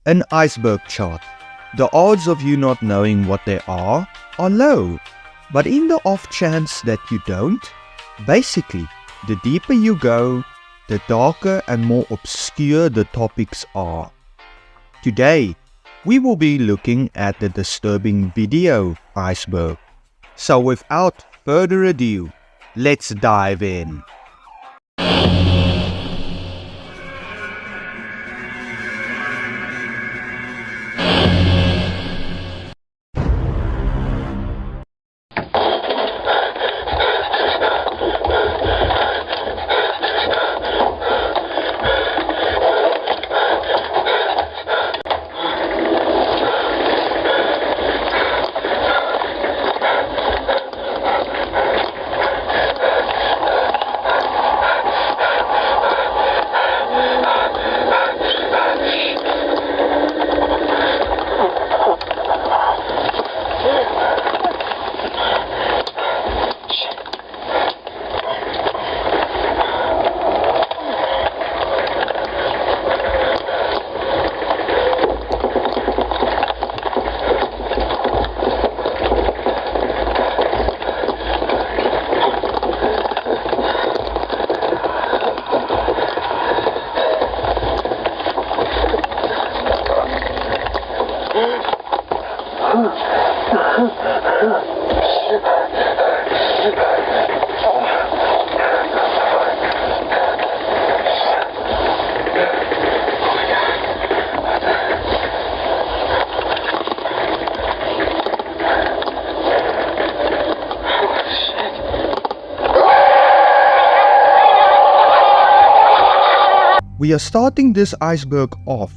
An iceberg chart. The odds of you not knowing what they are low. But in the off chance that you don't, basically, the deeper you go, the darker and more obscure the topics are. Today, we will be looking at the disturbing video iceberg. So without further ado, let's dive in. We are starting this iceberg off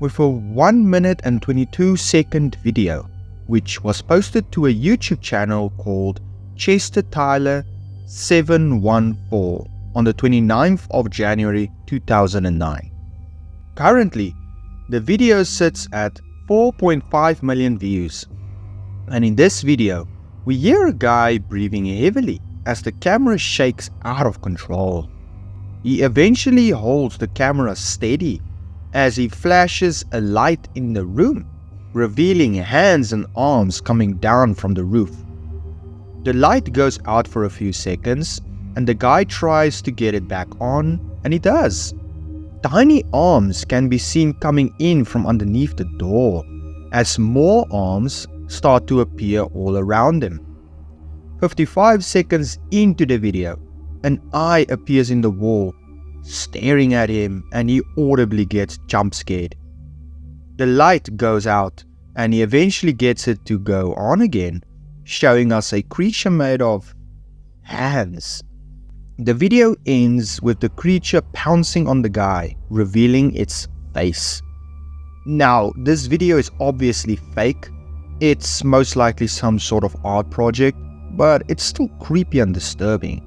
with a 1 minute and 22 second video, which was posted to a YouTube channel called Chester Tyler 714 on the 29th of January 2009. Currently, the video sits at 4.5 million views, and in this video, we hear a guy breathing heavily as the camera shakes out of control. He eventually holds the camera steady as he flashes a light in the room, revealing hands and arms coming down from the roof. The light goes out for a few seconds and the guy tries to get it back on, and he does. Tiny arms can be seen coming in from underneath the door as more arms start to appear all around him. 55 seconds into the video, an eye appears in the wall, staring at him, and he audibly gets jump scared. The light goes out and he eventually gets it to go on again, showing us a creature made of hands. The video ends with the creature pouncing on the guy, revealing its face. Now, this video is obviously fake. It's most likely some sort of art project, but it's still creepy and disturbing.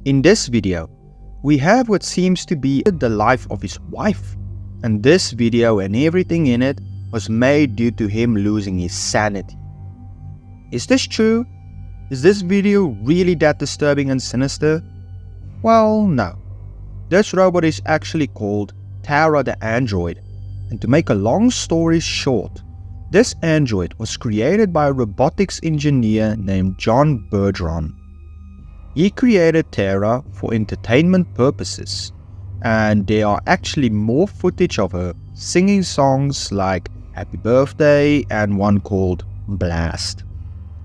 In this video, we have what seems to be the life of his wife, and this video and everything in it was made due to him losing his sanity. Is this true? Is this video really that disturbing and sinister? Well, no. This robot is actually called Tara the Android, and to make a long story short, this android was created by a robotics engineer named John Bergeron. He created Tara for entertainment purposes, and there are actually more footage of her singing songs like Happy Birthday and one called Blast.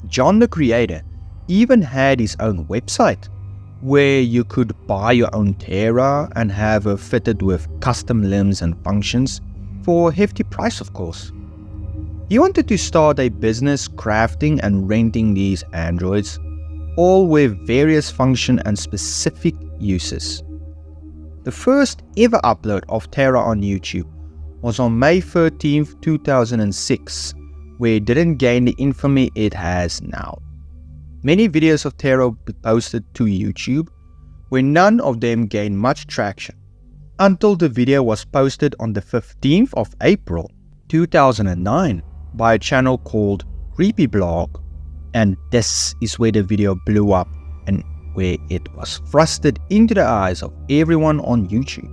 John the creator even had his own website where you could buy your own Tara and have her fitted with custom limbs and functions for a hefty price, of course. He wanted to start a business crafting and renting these androids, all with various function and specific uses. The first ever upload of Tara on YouTube was on May 13th, 2006, where it didn't gain the infamy it has now. Many videos of Tara were posted to YouTube, where none of them gained much traction, until the video was posted on the 15th of April, 2009 by a channel called Creepy Blog, and this is where the video blew up and where it was thrusted into the eyes of everyone on YouTube.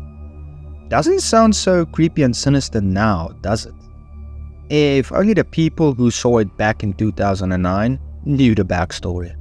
Doesn't sound so creepy and sinister now, does it? If only the people who saw it back in 2009 knew the backstory.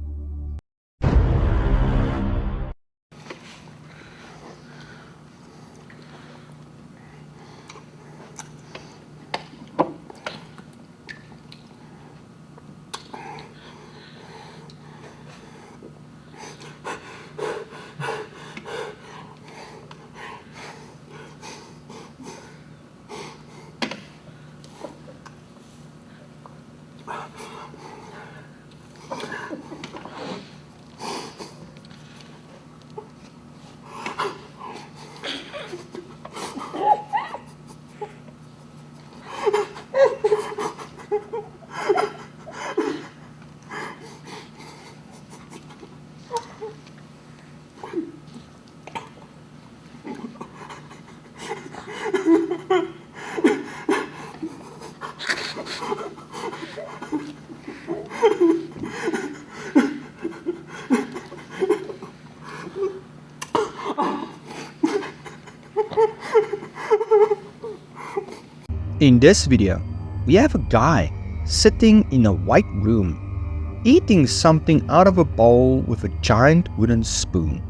In this video, we have a guy sitting in a white room, eating something out of a bowl with a giant wooden spoon.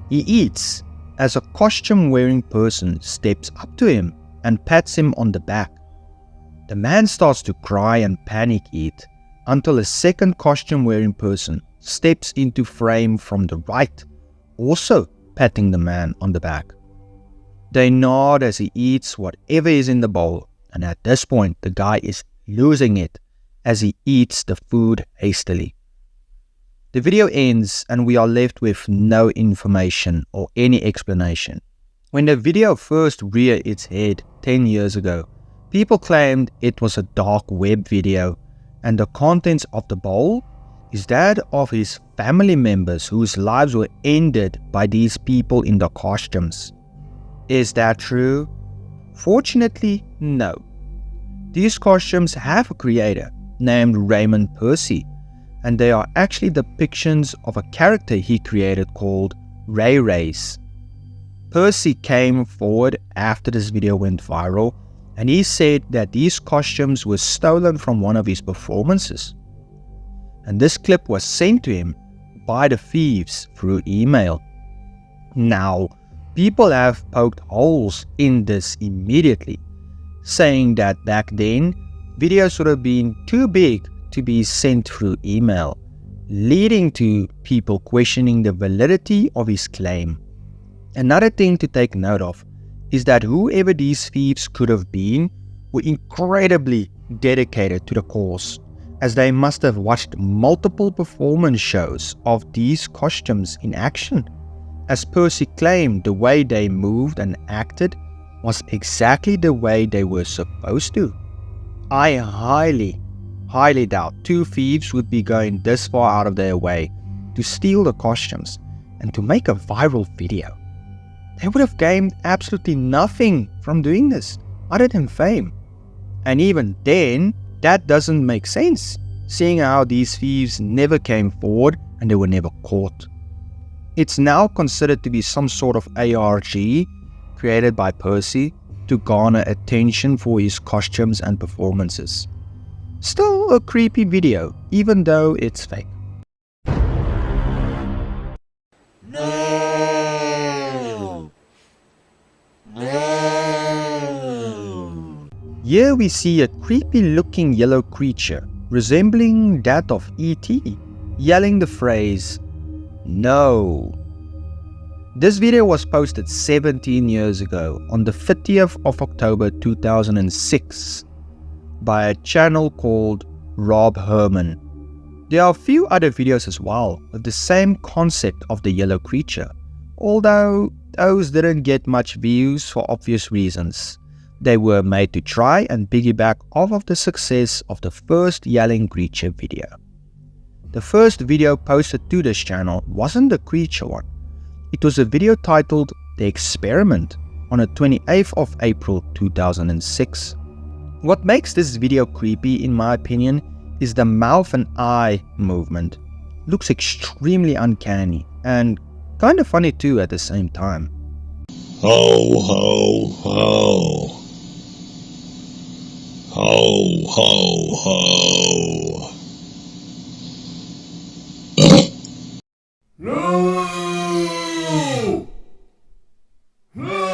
He eats as a costume-wearing person steps up to him and pats him on the back. The man starts to cry and panic eat until a second costume-wearing person steps into frame from the right, also patting the man on the back. They nod as he eats whatever is in the bowl, and at this point the guy is losing it as he eats the food hastily. The video ends and we are left with no information or any explanation. When the video first reared its head 10 years ago, people claimed it was a dark web video, and the contents of the bowl is that of his family members whose lives were ended by these people in the costumes. Is that true? Fortunately, no. These costumes have a creator named Raymond Percy, and they are actually depictions of a character he created called Ray Rays. Percy came forward after this video went viral, and he said that these costumes were stolen from one of his performances. And this clip was sent to him by the thieves through email. Now, people have poked holes in this immediately, saying that back then, videos would have been too big to be sent through email, leading to people questioning the validity of his claim. Another thing to take note of is that whoever these thieves could have been were incredibly dedicated to the cause, as they must have watched multiple performance shows of these costumes in action. As Percy claimed, the way they moved and acted was exactly the way they were supposed to. I highly doubt two thieves would be going this far out of their way to steal the costumes and to make a viral video. They would have gained absolutely nothing from doing this other than fame. And even then, that doesn't make sense, seeing how these thieves never came forward and they were never caught. It's now considered to be some sort of ARG created by Percy to garner attention for his costumes and performances. Still a creepy video, even though it's fake. No! No! Here we see a creepy looking yellow creature resembling that of E.T. yelling the phrase, "No." This video was posted 17 years ago on the 30th of October 2006 by a channel called Rob Herman. There are a few other videos as well with the same concept of the yellow creature, although those didn't get much views for obvious reasons. They were made to try and piggyback off of the success of the first yelling creature video. The first video posted to this channel wasn't the creature one. It was a video titled The Experiment on the 28th of April 2006. What makes this video creepy in my opinion is the mouth and eye movement. Looks extremely uncanny and kind of funny too at the same time. Ho, ho, ho. Ho, ho, ho. No! No!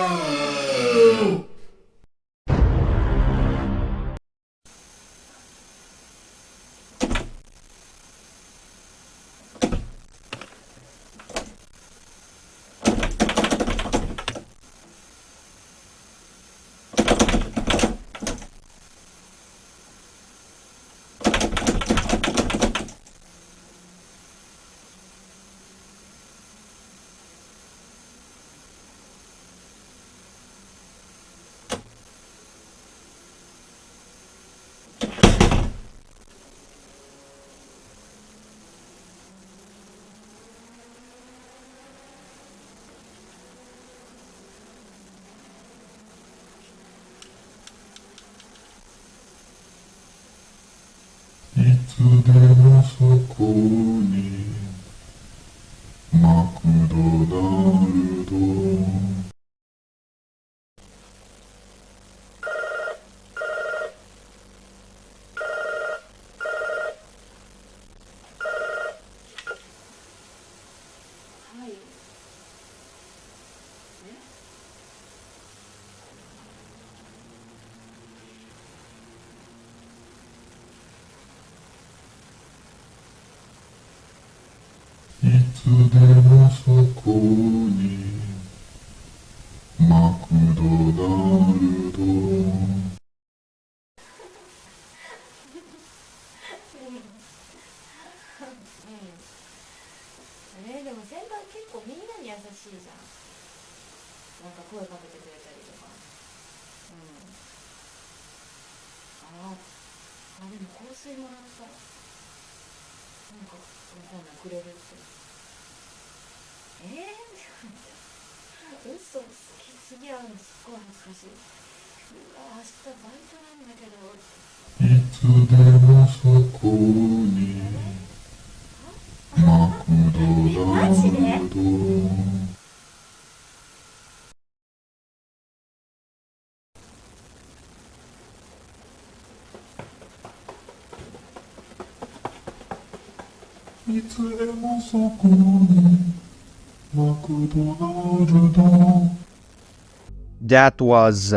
That was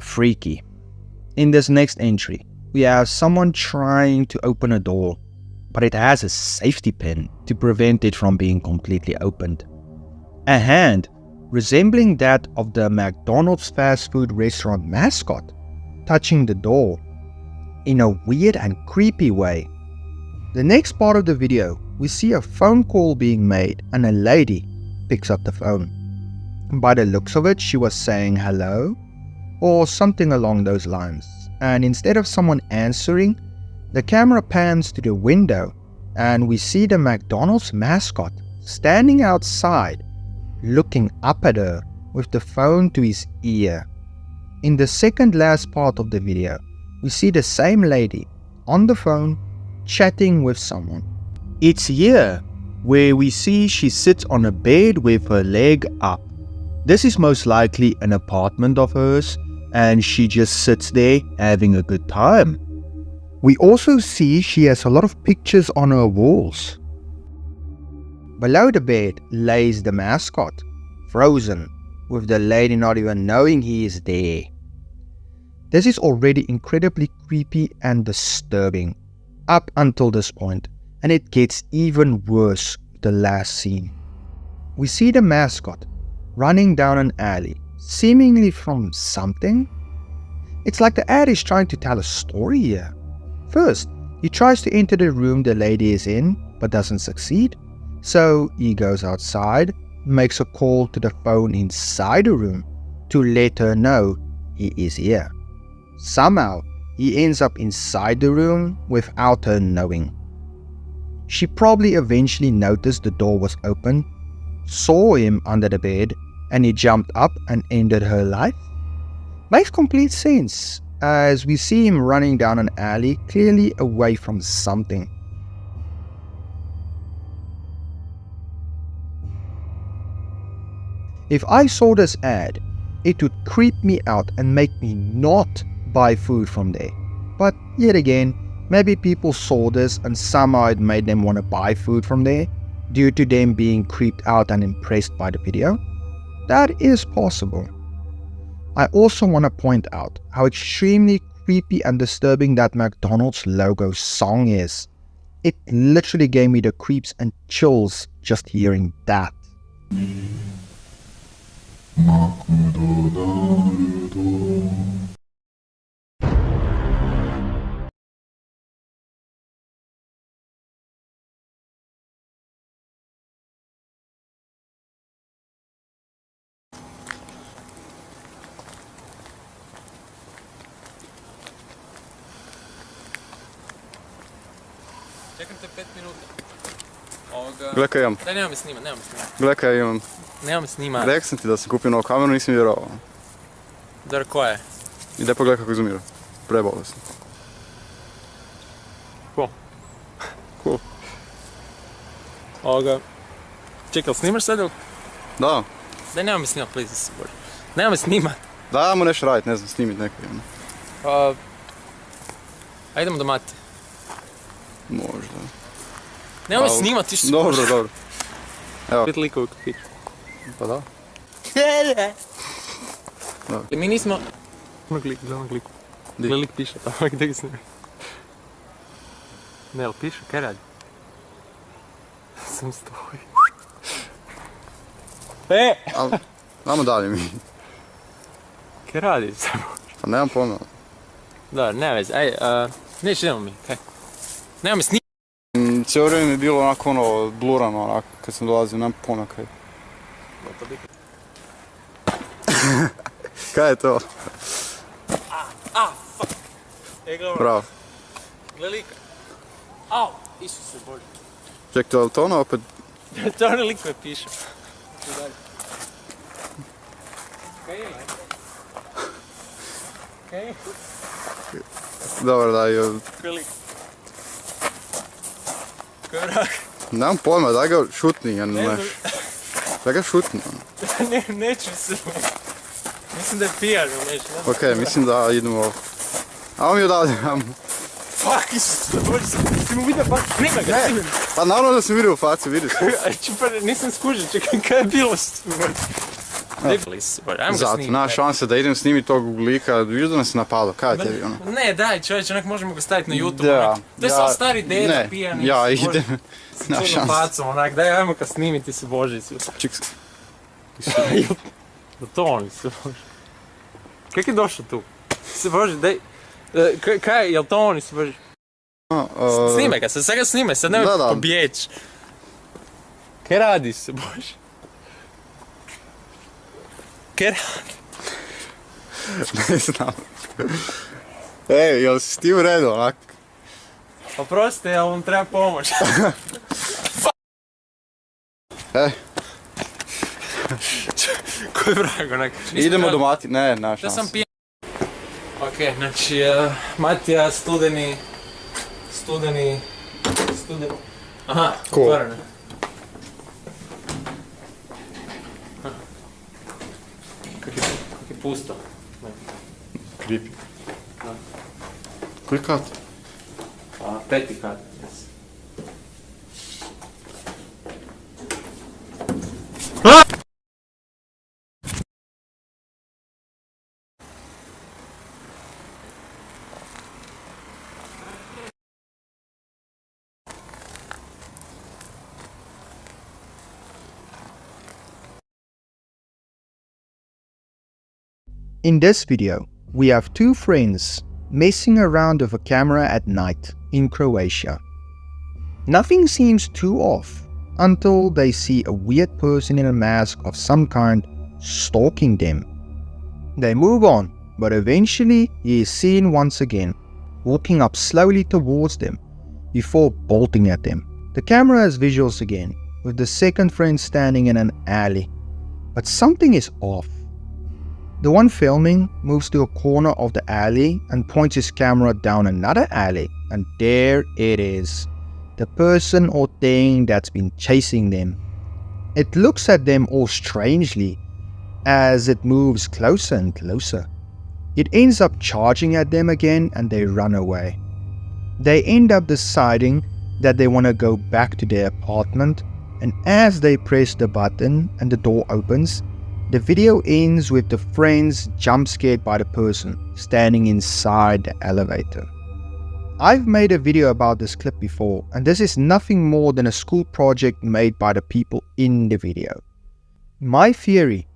freaky. In this next entry, we have someone trying to open a door, but it has a safety pin to prevent it from being completely opened. A hand resembling that of the McDonald's fast food restaurant mascot touching the door in a weird and creepy way. The next part of the video, we see a phone call being made and a lady picks up the phone. By the looks of it, she was saying hello or something along those lines. And instead of someone answering, the camera pans to the window and we see the McDonald's mascot standing outside, looking up at her with the phone to his ear. In the second last part of the video, we see the same lady on the phone chatting with someone. It's here where we see she sits on a bed with her leg up. This is most likely an apartment of hers, and she just sits there having a good time. We also see she has a lot of pictures on her walls. Below the bed lays the mascot, frozen, with the lady not even knowing he is there. This is already incredibly creepy and disturbing up until this point, and it gets even worse with the last scene. We see the mascot running down an alley, seemingly from something. It's like the ad is trying to tell a story here. First, he tries to enter the room the lady is in, but doesn't succeed. So he goes outside, makes a call to the phone inside the room to let her know he is here. Somehow, he ends up inside the room without her knowing. She probably eventually noticed the door was open, saw him under the bed, and he jumped up and ended her life. Makes complete sense, as we see him running down an alley, clearly away from something. If I saw this ad, it would creep me out and make me not buy food from there. But yet again, maybe people saw this and somehow it made them want to buy food from there due to them being creeped out and impressed by the video. That is possible. I also want to point out how extremely creepy and disturbing that McDonald's logo song is. It literally gave me the creeps and chills just hearing that. Čekam te 5 minuta. Ovoga... Gle kaj imam. Daj, nema me snima. Gle kaj imam. Nema me snima. Rekao sam ti da sam kupio novu kameru, nisam vjerovao. Dobro, koja je? Ide pogledaj kako izumira. Prebolesno. Cool. Cool. Ovoga... Čekaj, jel snimaš sad ili? Da. Daj, nema me snima, please, se bože. Nema me snima. Da, mu nešto radit, ne znam, snimit neko ima. A idemo do Mate. Možda. Nema me snima, ti što se Dobro, dobro. Evo. 5 likova u kafiću. Pa da. Mi nismo... Gledam kliku. Gle lik piše, tamo gdje ga snima. Ne, jel piše, kaj radi? Sam stoji. Damo dalje mi. Kaj radi? Pa nemam pojma. Dobro, ne veze, aj, neće idemo mi, kaj? Nema me snima. Cijelo vrijeme mi je bilo onako ono, blurano onako, kad sam dolazio, nemam pojma kaj. Kaj je to? Fuck! E, gledam. Bravo. Gle lika. Au, Isuse Bože. Ček, to je li to ono opet? To je onaj lik koji piše. Kaj je? Kaj je? Dobro, da je... Kaj je lik? Kaj je vrag? Nemam pojma, daj ga šutni, ja ne znaš. Daj ga šutni. Neću se. Mislim da je pijan ili nešto. Okej, mislim da idemo ovdje. Ajmo mi odavdje, ajmo. Fuck, Isuse Bože, ti mu vidio facu, snima ga, snima ga. Pa naravno da sam vidio u facu, vidi se. Nisam skužio, čekaj, kaj je bilo s tim? Debili se, Bože, ajmo ga Zato, snimiti. naša šansa da idem snimiti tog lika, vidiš da nas je napalo, kaj je tebi ono? Ne, daj čovječe, onak možemo ga staviti na YouTube, Da, onak. To je samo stari deda, ne, pijani. ja idem. S Na čudnom šansu. facom, onak, daj ajmo ga snimiti se, Bože. Ček, Da to oni se, Bože. Kak je došao tu? Se, Bože, daj, kaj, jel to oni se, Bože? Snimaj ga, sad ga snimaj, sad nemoj pobjeć. Kaj radi se, Bože? Kaj radi? ne znam. Ej, jel si ti u redu, onak? Oprostite, jel vam treba pomoć? Koji vrago, Idemo do Mati, ne, nema Da sam šanse. pijen. Ok, znači, Matija, studeni... Aha, Ko? otvoreno. Kak je pusto. Creepy. Koji kat? Peti kat, jes. In this video, we have two friends messing around with a camera at night in Croatia. Nothing seems too off until they see a weird person in a mask of some kind stalking them. They move on, but eventually he is seen once again, walking up slowly towards them before bolting at them. The camera has visuals again, with the second friend standing in an alley, but something is off. The one filming moves to a corner of the alley and points his camera down another alley, and there it is, the person or thing that's been chasing them. It looks at them all strangely as it moves closer and closer. It ends up charging at them again and they run away. They end up deciding that they want to go back to their apartment, and as they press the button and the door opens, the video ends with the friends jump scared by the person standing inside the elevator. I've made a video about this clip before, and this is nothing more than a school project made by the people in the video. My theory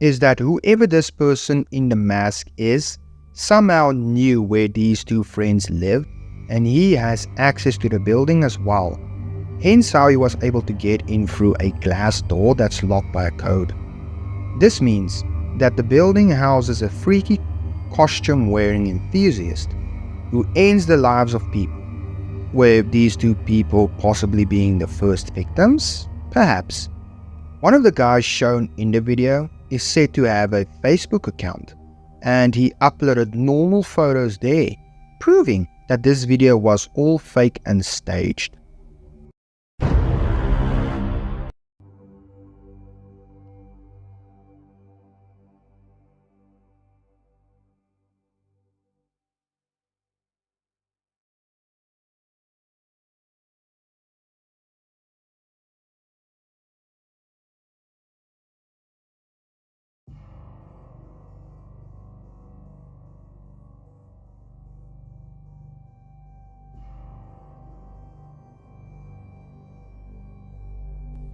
is that whoever this person in the mask is somehow knew where these two friends lived, and he has access to the building as well. Hence how he was able to get in through a glass door that's locked by a code. This means that the building houses a freaky costume-wearing enthusiast who ends the lives of people, with these two people possibly being the first victims? Perhaps. One of the guys shown in the video is said to have a Facebook account, and he uploaded normal photos there, proving that this video was all fake and staged.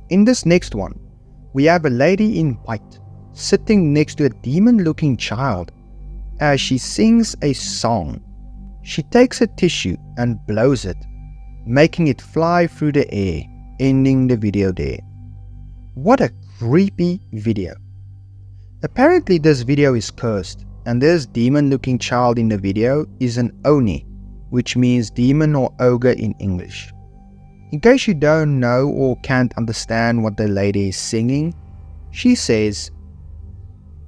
In this next one, we have a lady in white sitting next to a demon-looking child as she sings a song. She takes a tissue and blows it, making it fly through the air, ending the video there. What a creepy video. Apparently this video is cursed, and this demon-looking child in the video is an Oni, which means demon or ogre in English. In case you don't know or can't understand what the lady is singing, she says,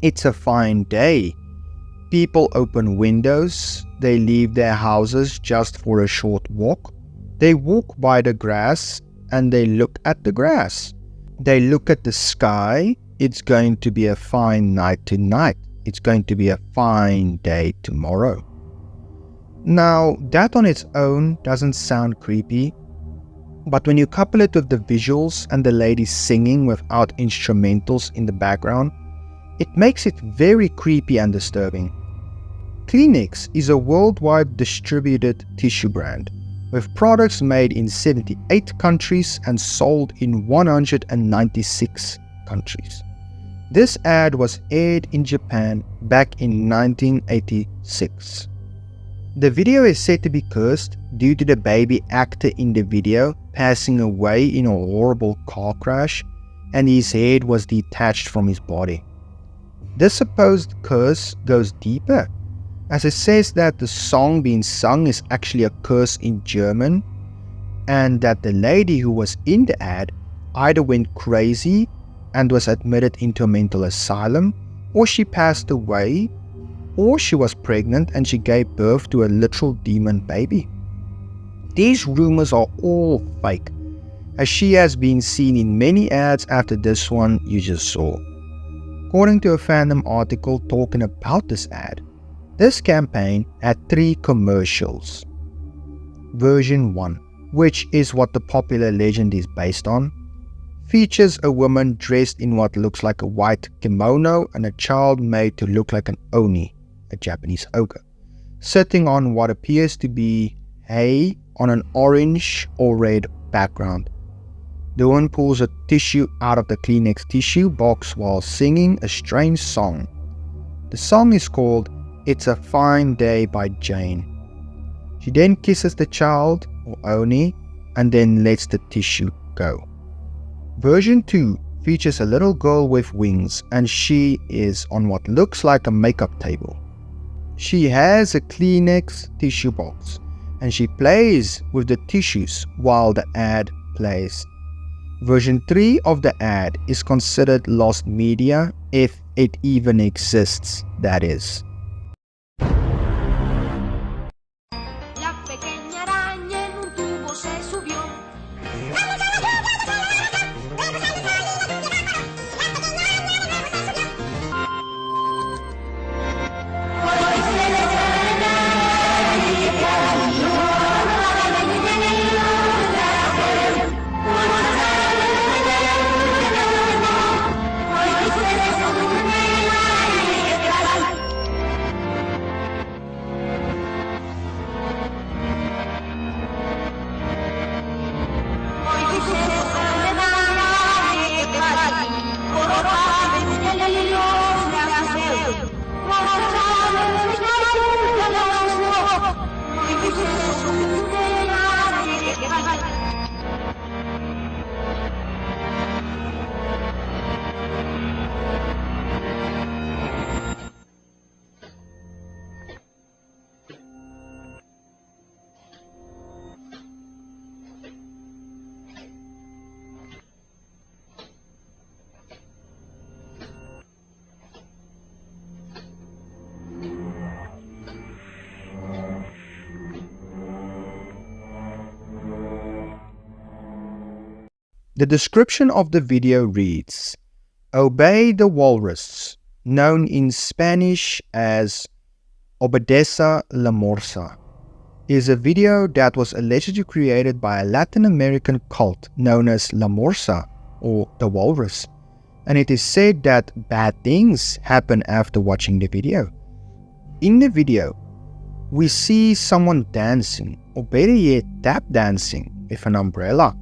"It's a fine day. People open windows, they leave their houses just for a short walk. They walk by the grass and they look at the grass. They look at the sky. It's going to be a fine night tonight. It's going to be a fine day tomorrow." Now, that on its own doesn't sound creepy, but when you couple it with the visuals and the lady singing without instrumentals in the background, it makes it very creepy and disturbing. Kleenex is a worldwide distributed tissue brand, with products made in 78 countries and sold in 196 countries. This ad was aired in Japan back in 1986. The video is said to be cursed due to the baby actor in the video passing away in a horrible car crash, and his head was detached from his body. This supposed curse goes deeper, as it says that the song being sung is actually a curse in German, and that the lady who was in the ad either went crazy and was admitted into a mental asylum, or she passed away, or she was pregnant and she gave birth to a literal demon baby. These rumors are all fake, as she has been seen in many ads after this one you just saw. According to a fandom article talking about this ad, this campaign had 3 commercials. Version 1, which is what the popular legend is based on, features a woman dressed in what looks like a white kimono and a child made to look like an oni, a Japanese ogre, sitting on what appears to be hay on an orange or red background. The woman pulls a tissue out of the Kleenex tissue box while singing a strange song. The song is called It's a Fine Day by Jane. She then kisses the child, or Oni, and then lets the tissue go. Version 2 features a little girl with wings, and she is on what looks like a makeup table. She has a Kleenex tissue box, and she plays with the tissues while the ad plays. Version 3 of the ad is considered lost media, if it even exists, that is. La pequeña araña en un tubo se subió. The description of the video reads, "Obey the walrus, known in Spanish as Obedece la Morsa, is a video that was allegedly created by a Latin American cult known as La Morsa, or the Walrus, and it is said that bad things happen after watching the video. In the video, we see someone dancing, or better yet, tap dancing with an umbrella.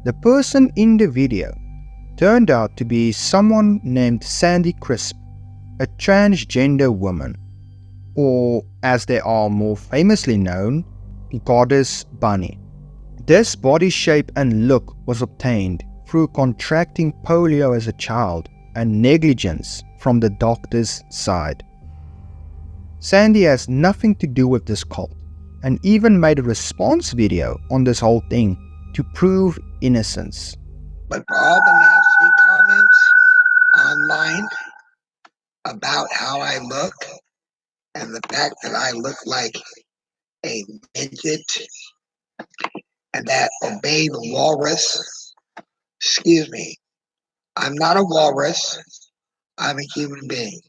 The person in the video turned out to be someone named Sandy Crisp, a transgender woman, or as they are more famously known, Goddess Bunny. This body shape and look was obtained through contracting polio as a child and negligence from the doctor's side. Sandy has nothing to do with this cult, and even made a response video on this whole thing to prove innocence. But for all the nasty comments online about how I look and the fact that I look like a midget and that obey the walrus, excuse me, I'm not a walrus, I'm a human being.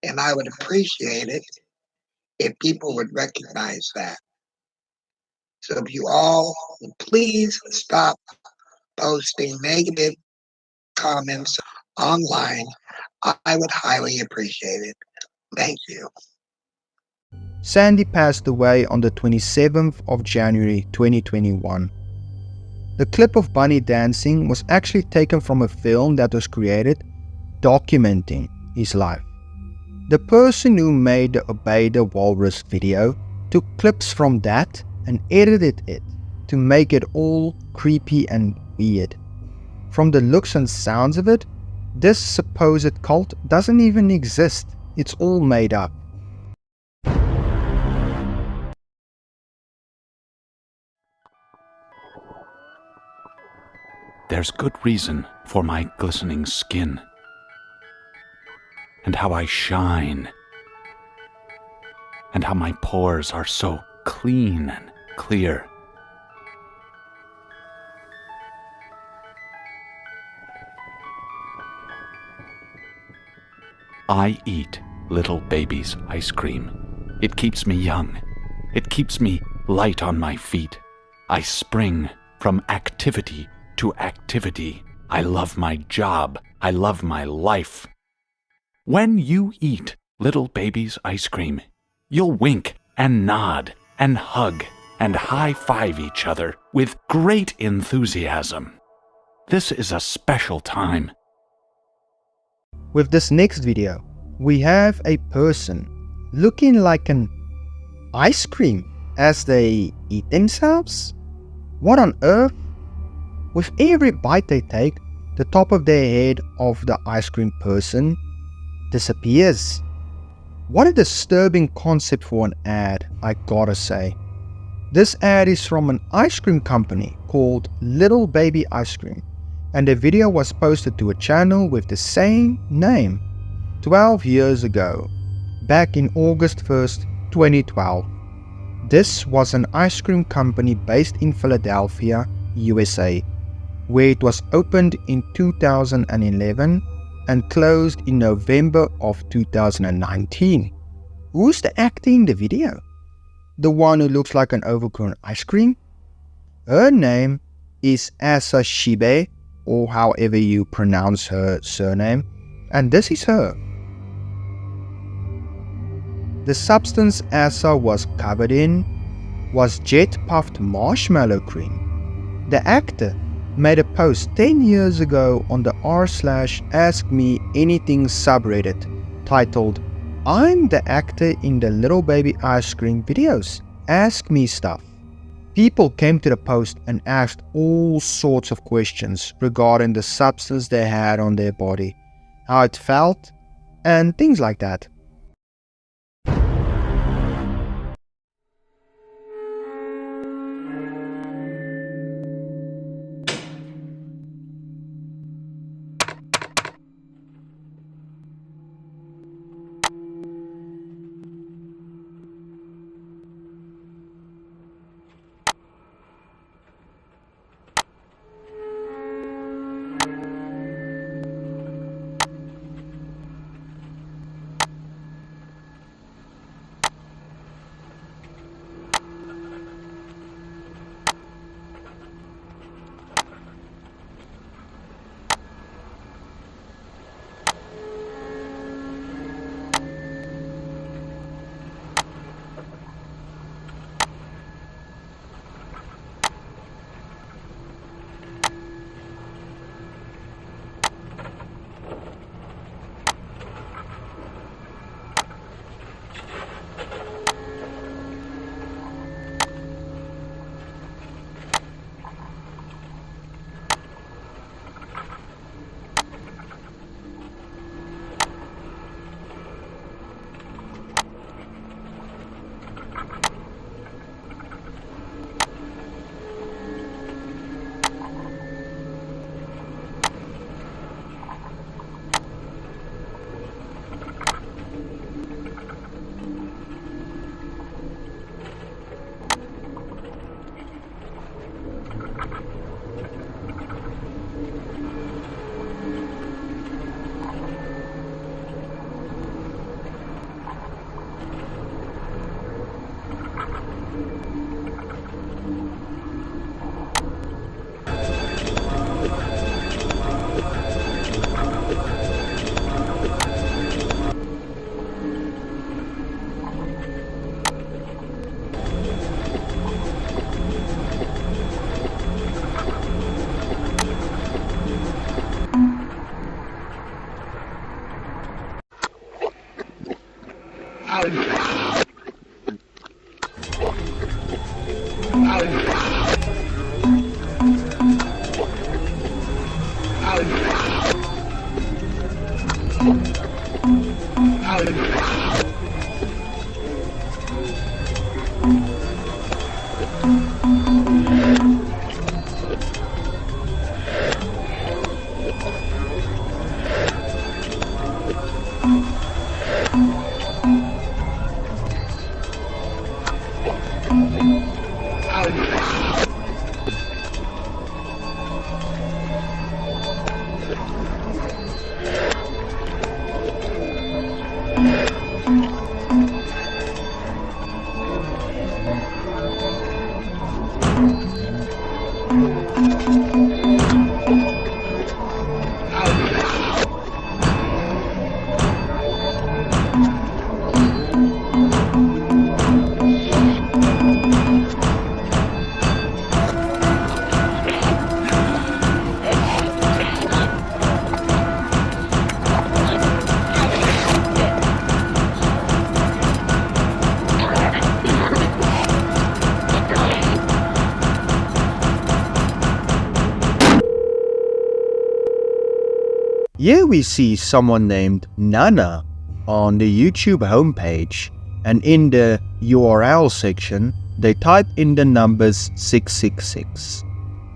And I would appreciate it if people would recognize that. So if you all would please stop posting negative comments online, I would highly appreciate it. Thank you. Sandy passed away on the 27th of January 2021. The clip of Bunny dancing was actually taken from a film that was created documenting his life. The person who made the Obey the Walrus video took clips from that and edited it to make it all creepy and weird. From the looks and sounds of it, this supposed cult doesn't even exist. It's all made up. there's good reason for my glistening skin, and how I shine, and how my pores are so clean and clear. I eat little baby's ice cream. It keeps me young. It keeps me light on my feet. I spring from activity to activity. I love my job. I love my life. When you eat little baby's ice cream, you'll wink and nod and hug and high-five each other with great enthusiasm. This is a special time. With this next video, we have a person looking like an ice cream as they eat themselves. What on earth? With every bite they take, the top of their head of the ice cream person disappears. What a disturbing concept for an ad, I gotta say. This ad is from an ice cream company called Little Baby Ice Cream, and the video was posted to a channel with the same name 12 years ago, back in August 1st, 2012. This was an ice cream company based in Philadelphia, USA, where it was opened in 2011 and closed in November of 2019. Who's the actor in the video? The one who looks like an overgrown ice cream? Her name is Asa Shibe, or however you pronounce her surname, and this is her. The substance Asa was covered in was jet-puffed marshmallow cream. The actor made a post 10 years ago on the r/AskMeAnything subreddit titled, "I'm the actor in the Little Baby Ice Cream videos. Ask me stuff." People came to the post and asked all sorts of questions regarding the substance they had on their body, how it felt, and things like that. Here we see someone named Nana on the YouTube homepage, and in the URL section, they type in the numbers 666.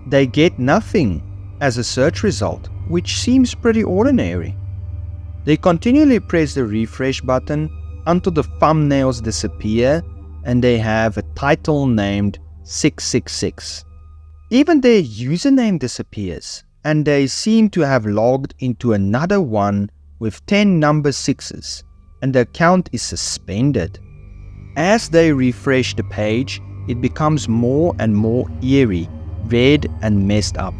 They get nothing as a search result, which seems pretty ordinary. They continually press the refresh button until the thumbnails disappear and they have a title named 666. Even their username disappears, and they seem to have logged into another one with 10 number 6s, and the account is suspended. As they refresh the page, it becomes more and more eerie, red and messed up.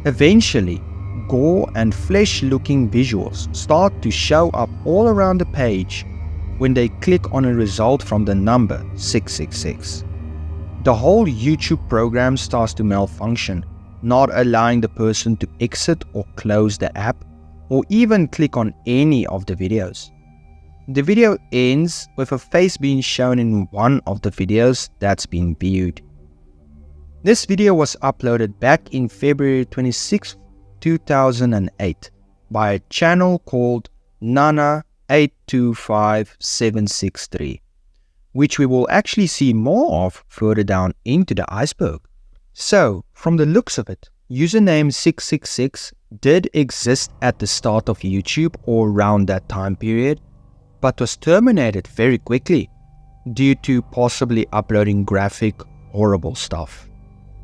Eventually, gore and flesh-looking visuals start to show up all around the page when they click on a result from the number 666. The whole YouTube program starts to malfunction, not allowing the person to exit or close the app or even click on any of the videos. The video ends with a face being shown in one of the videos that's been viewed. This video was uploaded back in February 26, 2008 by a channel called Nana825763, which we will actually see more of further down into the iceberg. So, from the looks of it, username 666 did exist at the start of YouTube or around that time period, but was terminated very quickly due to possibly uploading graphic, horrible stuff.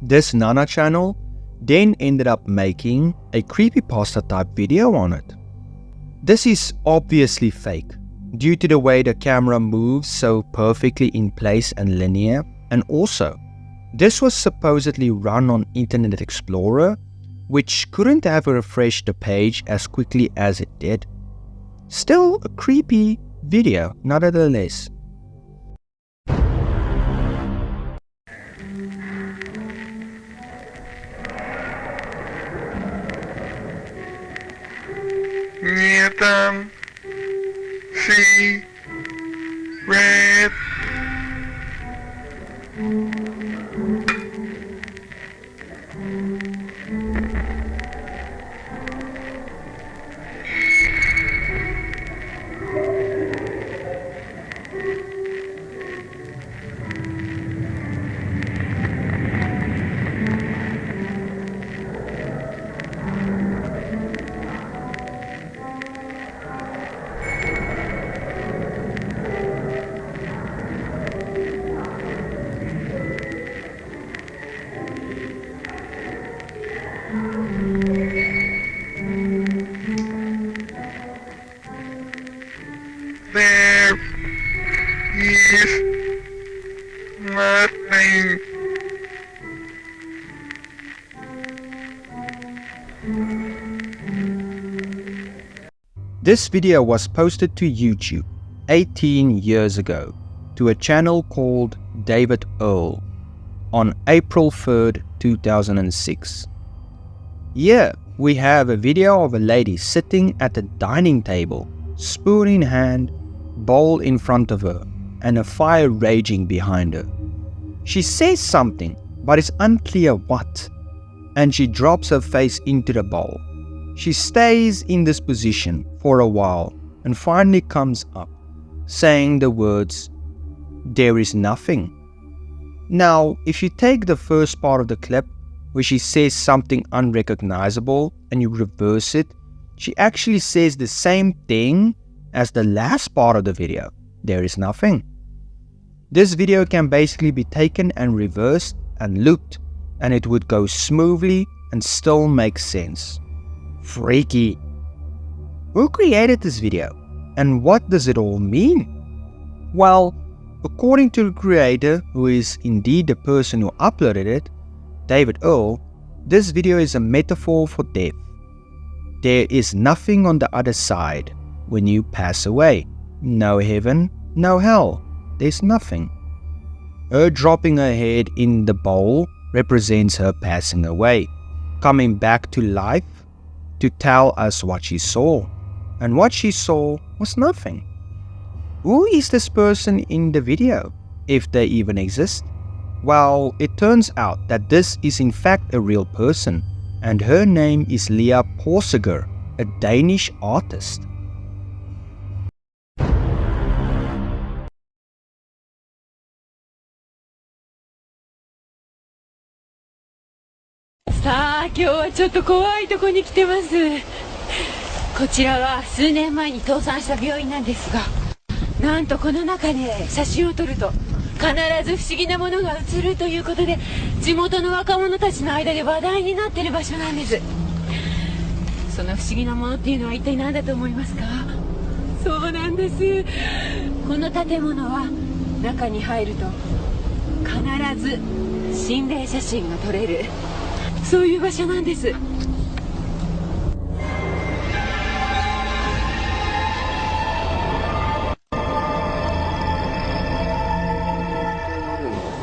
This Nana channel then ended up making a creepypasta type video on it. This is obviously fake due to the way the camera moves so perfectly in place and linear, and also this was supposedly run on Internet Explorer, which couldn't have refreshed the page as quickly as it did. Still a creepy video nevertheless. Nie tam, see, red. There is nothing. This video was posted to YouTube 18 years ago to a channel called David Earl on April 3rd, 2006. Here we have a video of a lady sitting at a dining table, spoon in hand, bowl in front of her, and a fire raging behind her. She says something, but it's unclear what, and she drops her face into the bowl. She stays in this position for a while and finally comes up, saying the words, "There is nothing." Now, if you take the first part of the clip, where she says something unrecognizable, and you reverse it, she actually says the same thing as the last part of the video, "There is nothing." This video can basically be taken and reversed and looped, and it would go smoothly and still make sense. Freaky. Who created this video, and what does it all mean? Well, according to the creator, who is indeed the person who uploaded it, David Earl, this video is a metaphor for death. There is nothing on the other side when you pass away. No heaven, no hell. There's nothing. Her dropping her head in the bowl represents her passing away, coming back to life to tell us what she saw. And what she saw was nothing. Who is this person in the video, if they even exist? Well, it turns out that this is in fact a real person, and her name is Leah Porseger, a Danish artist.さあ、今日はちょっと怖いとこに来てます。こちらは数年前に倒産した病院なんですが、なんとこの中で写真を撮ると必ず不思議なものが映るということで、地元の若者たちの間で話題になっている場所なんです。その不思議なものっていうのは一体何だと思いますか？そうなんです。この建物は中に入ると必ず心霊写真が撮れる、そういう場所なんです。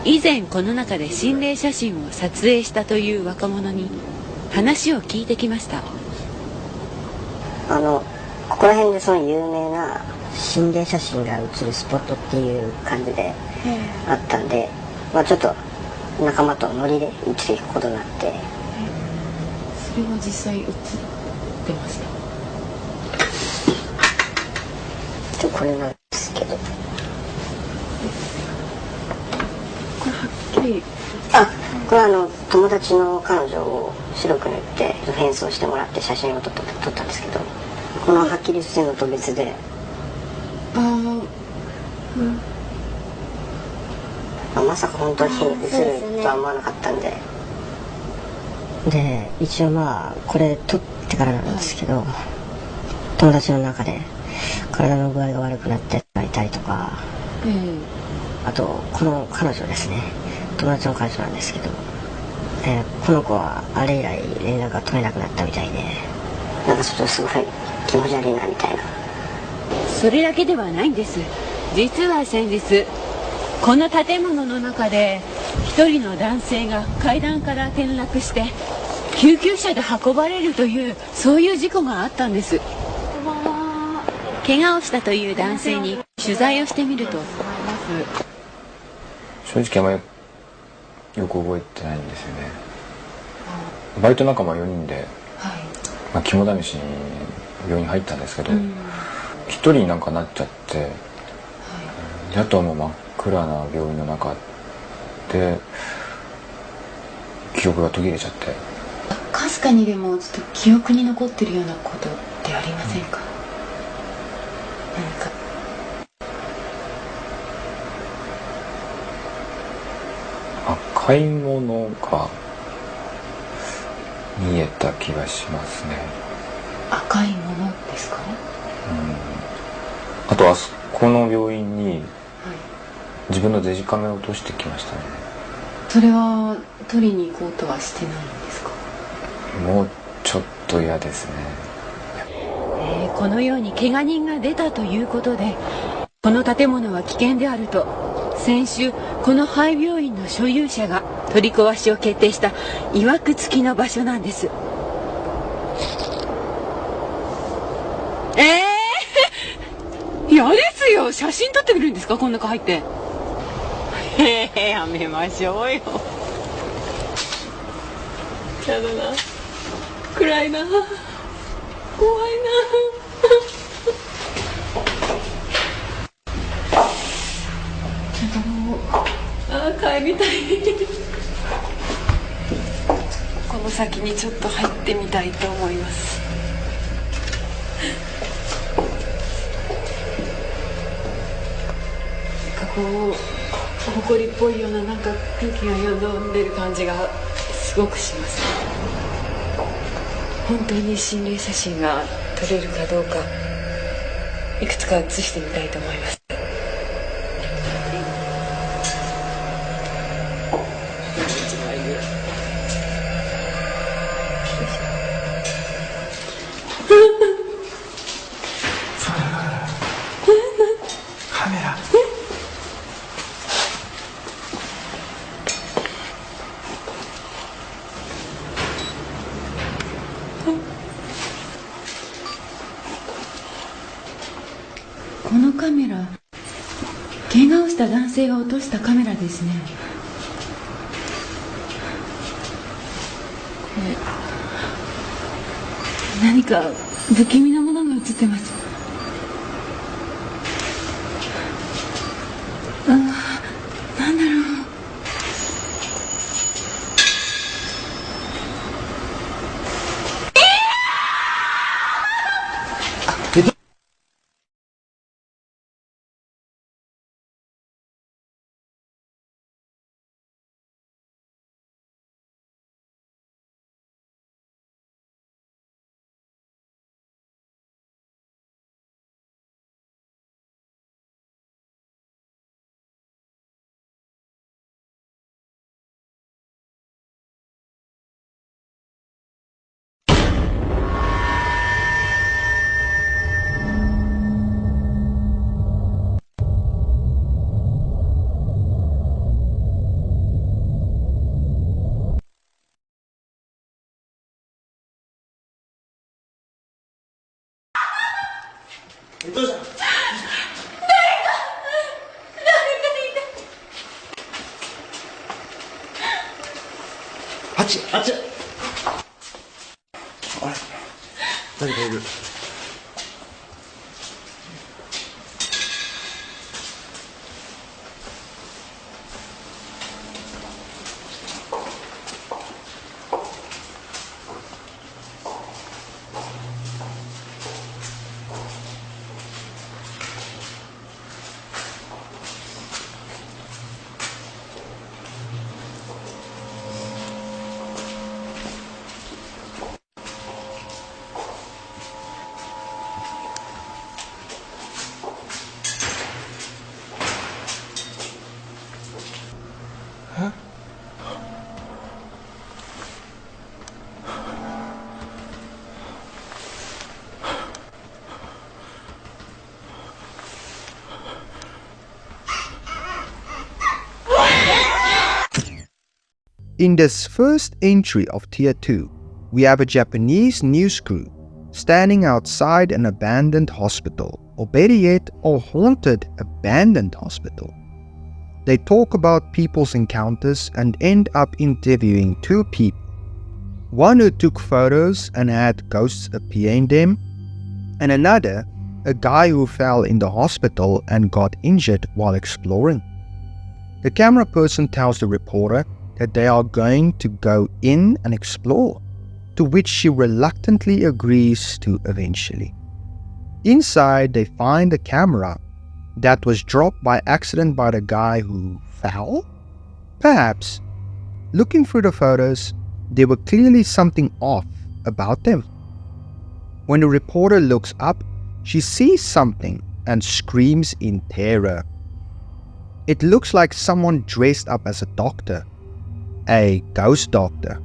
以前この中で心霊写真を撮影したという若者に話を聞いてきました。ここら辺でその有名な心霊写真が写るスポットっていう感じであったんで、ちょっと仲間とノリで行っていくことになって。それは実際写ってました？これなんですけど、これはっきり、これは友達の彼女を白く塗って変装してもらって写真を撮ったんですけど、このはっきりしてるのと別で、まさか本当に映るとは思わなかったんで、一応これ撮ってからなんですけど、友達の中で体の具合が悪くなっていたりとか、あとこの彼女ですね、友達の彼女なんですけど、この子はあれ以来連絡が取れなくなったみたいで、なんかちょっとすごい気持ち悪いなみたいな。それだけではないんです。実は先日この建物の中で一人の男性が階段から転落して救急車で運ばれるという、そういう事故があったんです。怪我をしたという男性に取材をしてみると、正直あんまりよく覚えてないんですよね。バイト仲間4人で、肝試しに病院入ったんですけど、1人になんかなっちゃって、あとはもう真っ暗な病院の中で記憶が途切れちゃって。かすかにでもちょっと記憶に残ってるようなことってありませんか？何か赤いものが見えた気がしますね。赤いものですか？あとあそこの病院に自分のデジカメを落としてきましたね。それは取りに行こうとはしてないんですか？もうちょっと嫌ですね。このように怪我人が出たということで、この建物は危険であると先週この廃病院の所有者が取り壊しを決定した曰く付きの場所なんです。嫌ですよ。写真撮ってくるんですか、こん中入って。やめましょうよ。やだな、暗いな、怖いな。帰りたい。この先にちょっと入ってみたいと思います。こう埃っぽいような、なんか空気がよどんでる感じがすごくします。本当に心霊写真が撮れるかどうか、いくつか写してみたいと思います。カメラ。このカメラ、怪我をした男性が落としたカメラですね。何か不気味なものが映ってます。なんだろう。あっちあっち。あれ誰かいる。In this first entry of Tier 2, we have a Japanese news crew standing outside an abandoned hospital, or better yet, a haunted abandoned hospital. They talk about people's encounters and end up interviewing two people. One who took photos and had ghosts appear in them, and another, a guy who fell in the hospital and got injured while exploring. The camera person tells the reporter that they are going to go in and explore, to which she reluctantly agrees to eventually. Inside, they find a camera that was dropped by accident by the guy who fell? Perhaps. Looking through the photos, there were clearly something off about them. When the reporter looks up, she sees something and screams in terror. It looks like someone dressed up as a doctor. A ghost doctor.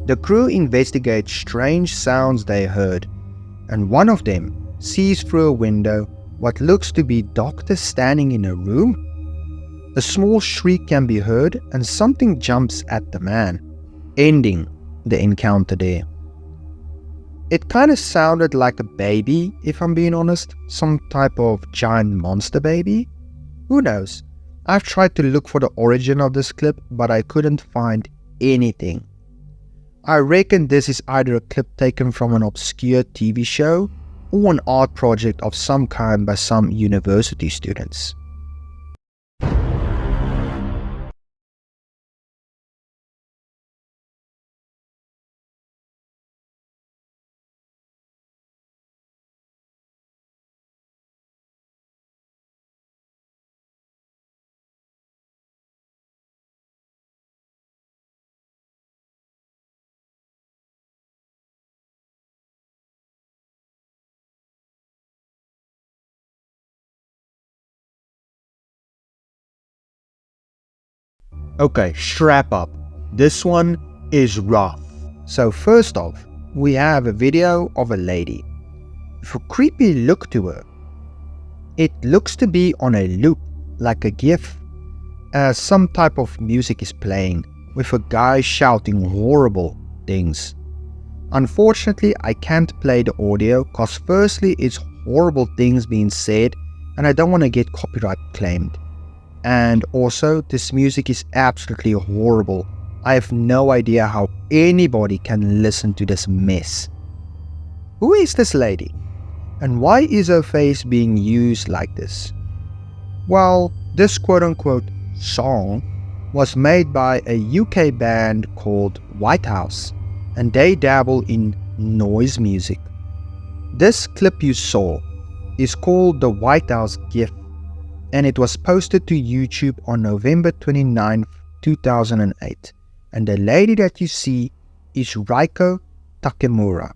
The crew investigates strange sounds they heard, and one of them sees through a window what looks to be doctor standing in a room. A small shriek can be heard and something jumps at the man, ending the encounter there. It kind of sounded like a baby, if I'm being honest, some type of giant monster baby. Who knows? I've tried to look for the origin of this clip, but I couldn't find anything. I reckon this is either a clip taken from an obscure TV show or an art project of some kind by some university students. Okay, strap up. This one is rough. So first off, we have a video of a lady. With a creepy look to her. It looks to be on a loop, like a GIF, as some type of music is playing, with a guy shouting horrible things. Unfortunately, I can't play the audio, cause firstly it's horrible things being said, and I don't want to get copyright claimed. And also, this music is absolutely horrible. I have no idea how anybody can listen to this mess. Who is this lady? And why is her face being used like this? Well, this quote-unquote song was made by a UK band called White House, and they dabble in noise music. This clip you saw is called the White House GIF, and it was posted to YouTube on November 29, 2008. And the lady that you see is Reiko Takemura,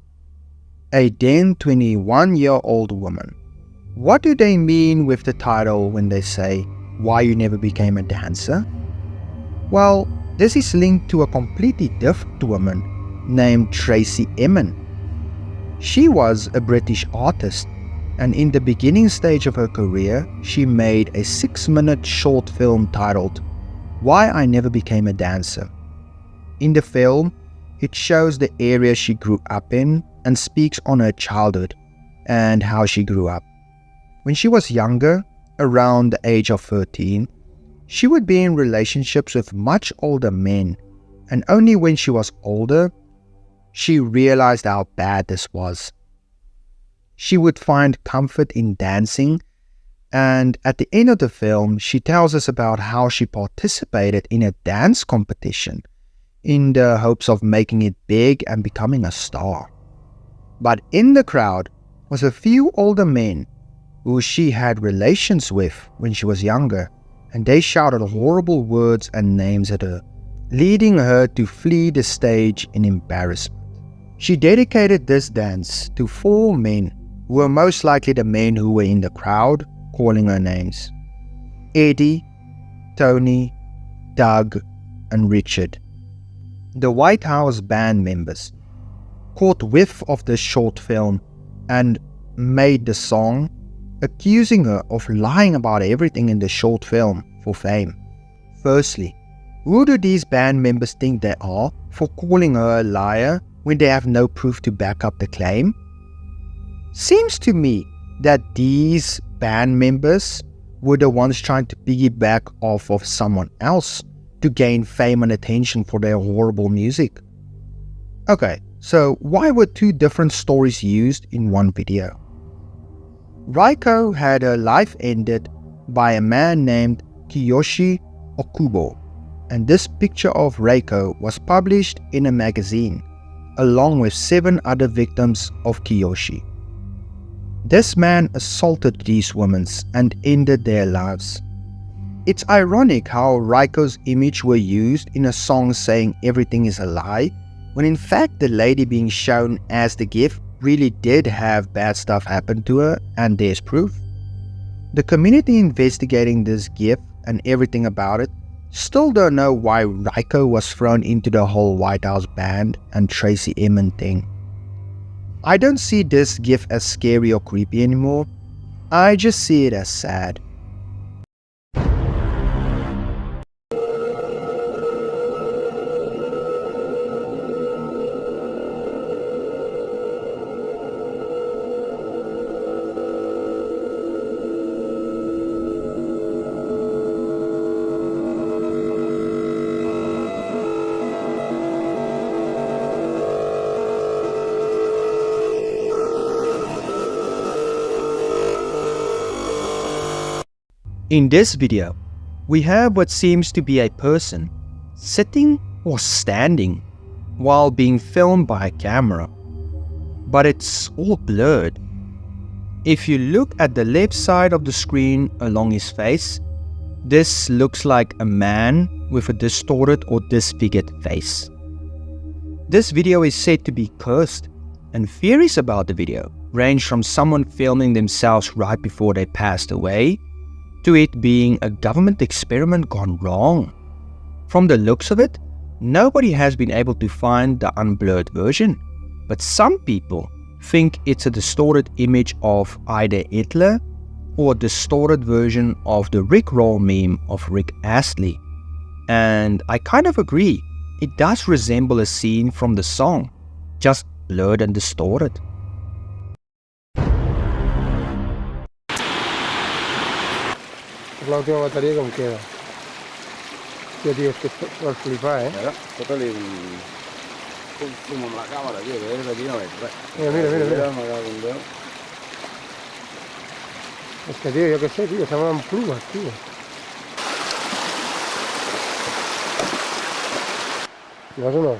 a then 21-year-old woman. What do they mean with the title when they say, "Why You Never Became a Dancer"? Well, this is linked to a completely different woman named Tracy Emin. She was a British artist, and in the beginning stage of her career, she made a 6-minute short film titled "Why I Never Became a Dancer." In the film, it shows the area she grew up in and speaks on her childhood and how she grew up. When she was younger, around the age of 13, she would be in relationships with much older men, and only when she was older, she realized how bad this was. She would find comfort in dancing, and at the end of the film, she tells us about how she participated in a dance competition in the hopes of making it big and becoming a star. But in the crowd was a few older men who she had relations with when she was younger, and they shouted horrible words and names at her, leading her to flee the stage in embarrassment. She dedicated this dance to 4 men who were most likely the men who were in the crowd calling her names: Eddie, Tony, Doug, and Richard. The White House band members caught whiff of this short film and made the song, accusing her of lying about everything in the short film for fame. Firstly, who do these band members think they are for calling her a liar when they have no proof to back up the claim? Seems to me that these band members were the ones trying to piggyback off of someone else to gain fame and attention for their horrible music. Okay, so why were 2 different stories used in one video? Reiko had her life ended by a man named Kiyoshi Okubo, and this picture of Reiko was published in a magazine, along with 7 other victims of Kiyoshi. This man assaulted these women and ended their lives. It's ironic how Reiko's image were used in a song saying everything is a lie, when in fact the lady being shown as the gift really did have bad stuff happen to her, and there's proof. The community investigating this gift and everything about it still don't know why Reiko was thrown into the whole White House band and Tracy Emin thing. I don't see this gift as scary or creepy anymore. I just see it as sad. In this video, we have what seems to be a person sitting or standing while being filmed by a camera, but it's all blurred. If you look at the left side of the screen along his face, this looks like a man with a distorted or disfigured face. This video is said to be cursed, and theories about the video range from someone filming themselves right before they passed away to it being a government experiment gone wrong. From the looks of it, nobody has been able to find the unblurred version, but some people think it's a distorted image of either Hitler or a distorted version of the Rickroll meme of Rick Astley. And I kind of agree, it does resemble a scene from the song, just blurred and distorted. La última batería com queda. Ja, tio, és que vas flipar, eh? Fota-li Como la cámara, tío, que es de aquí no hay. Mira. Es que, tío, yo qué sé, tío, se llaman plumas, tío. ¿No es o no?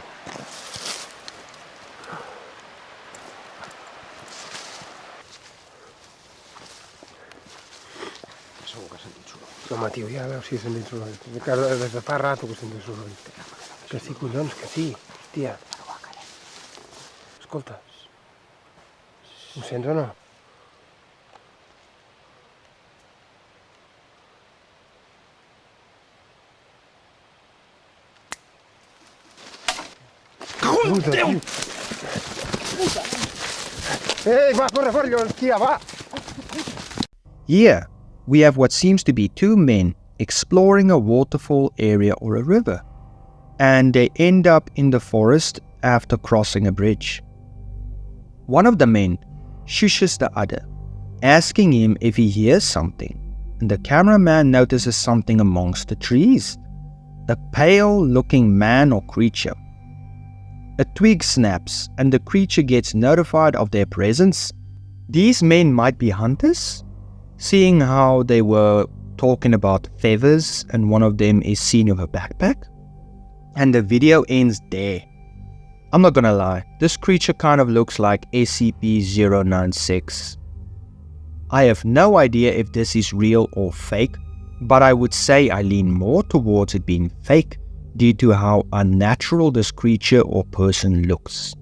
Segur que sentit soroll. Home, tio, ja veus si he sentit soroll. Des de fa rato que sento soroll. Que sí, collons, que sí. Hòstia. Escolta. Ho sents o no? Puta, tio. Ei, va, corre, hòstia, va! Here, we have what seems to be two men exploring a waterfall area or a river, and they end up in the forest after crossing a bridge. One of the men shushes the other, asking him if he hears something, and the cameraman notices something amongst the trees. A pale-looking man or creature. A twig snaps and the creature gets notified of their presence. These men might be hunters, seeing how they were talking about feathers and one of them is seen with a backpack. And the video ends there. I'm not gonna lie, this creature kind of looks like SCP-096. I have no idea if this is real or fake, but I would say I lean more towards it being fake due to how unnatural this creature or person looks.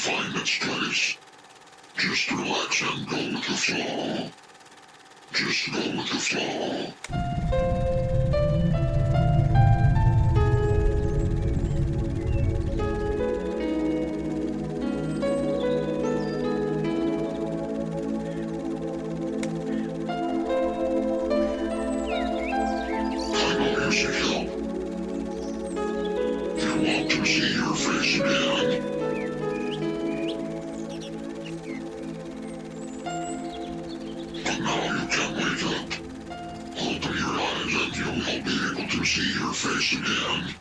find its place. Just relax and go with the flow. Just go with the flow. Now you can wake up. Open your eyes and you will be able to see your face again.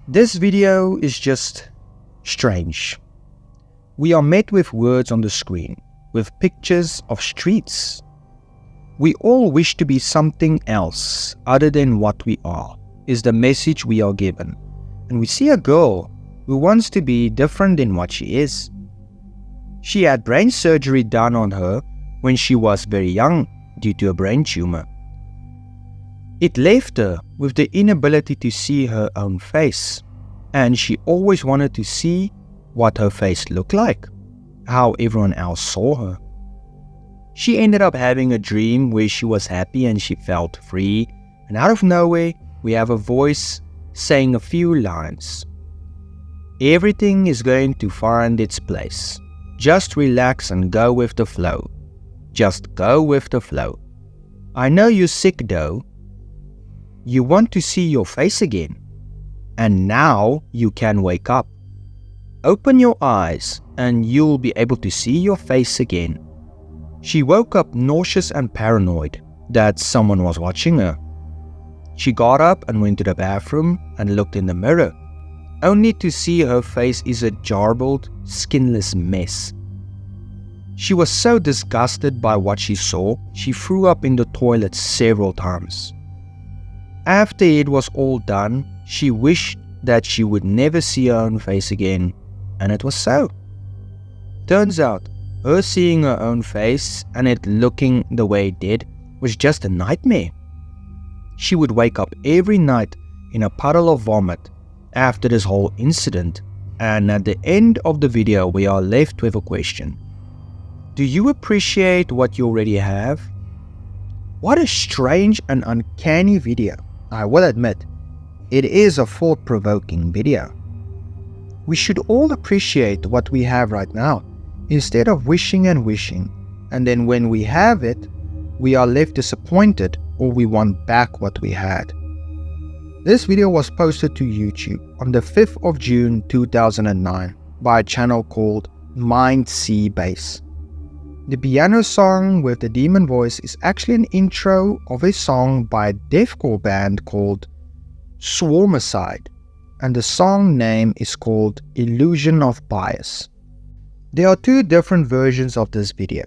This video is just strange. We are met with words on the screen, with pictures of streets. We all wish to be something else other than what we are, is the message we are given. And we see a girl who wants to be different than what she is. She had brain surgery done on her when she was very young due to a brain tumor. It left her with the inability to see her own face, and she always wanted to see what her face looked like, how everyone else saw her. She ended up having a dream where she was happy and she felt free, and out of nowhere, we have a voice saying a few lines. Everything is going to find its place. Just relax and go with the flow. Just go with the flow. I know you're sick though. You want to see your face again. And now you can wake up. Open your eyes and you'll be able to see your face again. She woke up nauseous and paranoid that someone was watching her. She got up and went to the bathroom and looked in the mirror, only to see her face is a jarbled, skinless mess. She was so disgusted by what she saw, she threw up in the toilet several times. After it was all done, she wished that she would never see her own face again, and it was so. Turns out, her seeing her own face and it looking the way it did was just a nightmare. She would wake up every night in a puddle of vomit after this whole incident, and at the end of the video we are left with a question. Do you appreciate what you already have? What a strange and uncanny video. I will admit, it is a thought-provoking video. We should all appreciate what we have right now, instead of wishing, and then when we have it, we are left disappointed or we want back what we had. This video was posted to YouTube on the 5th of June 2009 by a channel called Mind Sea Bass. The piano song with the demon voice is actually an intro of a song by a deathcore band called Swarmicide, and the song name is called Illusion of Bias. There are two different versions of this video,